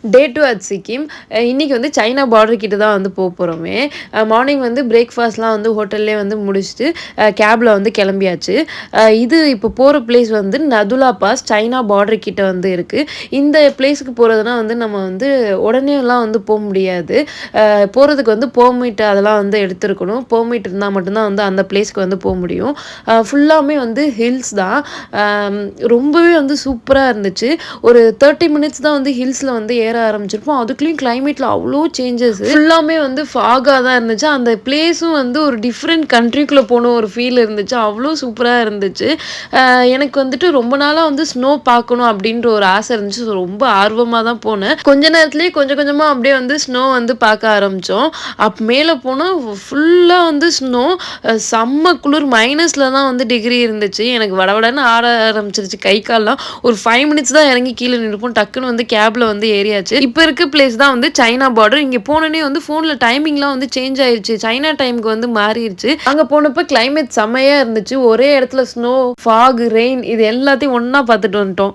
டே 2 at Sikkim. இன்னைக்கு வந்து China border கிட்ட தான் வந்து போறோமே. மார்னிங் வந்து பிரேக்ஃபாஸ்ட்லாம் வந்து ஹோட்டல்லே வந்து முடிச்சுட்டு கேப்ல வந்து கிளம்பியாச்சு. இது இப்போ போற பிளேஸ் வந்து நதுலா பாஸ் சைனா பார்டர் கிட்ட வந்து இருக்கு. இந்த பிளேஸ்க்கு போறதுனா வந்து நம்ம வந்து உடனேலாம் வந்து போ முடியாது. போறதுக்கு வந்து பெர்மிட் அதெல்லாம் வந்து எடுத்துருக்கணும். பெர்மிட் இருந்தா மட்டும் தான் வந்து அந்த பிளேஸ்க்கு வந்து போ முடியும். ஃபுல்லாமே வந்து ஹில்ஸ் தான். ரொம்பவே வந்து சூப்பரா இருந்துச்சு. ஒரு 30 மினிட்ஸ் தான் வந்து ஹில்ஸ்ல வந்து ஏற ஆரம்பிச்சிருப்போம். அதுக்குள்ளயும் கிளைமேட்ல அவ்ளோ சேஞ்சஸ். ஃபுல்லாமே வந்து ஃபாகா தான் இருந்துச்சு. அந்த பிளேஸும் வந்து ஒரு டிஃப்ரெண்ட் கண்ட்ரிக்குள்ள போன ஒரு ஃபீல் இருந்துச்சு. அவ்ளோ சூப்பரா இருந்துச்சு. எனக்கு வந்துட்டு ரொம்ப நாளா வந்து ஸ்னோ பார்க்கணும் அப்படின்ற ஒரு ஆசை இருந்துச்சு. ஸோ ரொம்ப ஆர்வமா தான் போனேன். கொஞ்ச நேரத்திலேயே கொஞ்சம் கொஞ்சமா அப்படியே வந்து ஸ்னோ வந்து பார்க்க ஆரம்பிச்சோம். மேல போனா ஃபுல்லா வந்து ஸ்னோ. செம்ம குளிர் மைனஸ்ல தான் வந்து டிகிரி இருந்துச்சு. எனக்கு வடவடன்னு ஆட ஆரம்பிச்சிருச்சு கை கால்லாம். ஒரு 5 மினிட்ஸ் தான் இறங்கி கீழே நின்றுப்போம். டக்குன்னு வந்து கேப்ல வந்து ஏறியாச்சு. இப்போ இருக்க பிளேஸ் தான் வந்து சைனா பார்டர். இங்க போனோனே வந்து ஃபோன்ல டைமிங்லாம் வந்து சேஞ்ச் ஆயிருச்சு. சைனா டைமுக்கு வந்து மாறிடுச்சு. அங்க போனப்ப கிளைமேட் செம்மையா இருந்துச்சு. ஒரே இடத்துல ஸ்னோ, ஃபாக், ரெயின் இது எல்லாத்தையும் ஒண்ணா பார்த்துட்டு வந்துட்டோம்.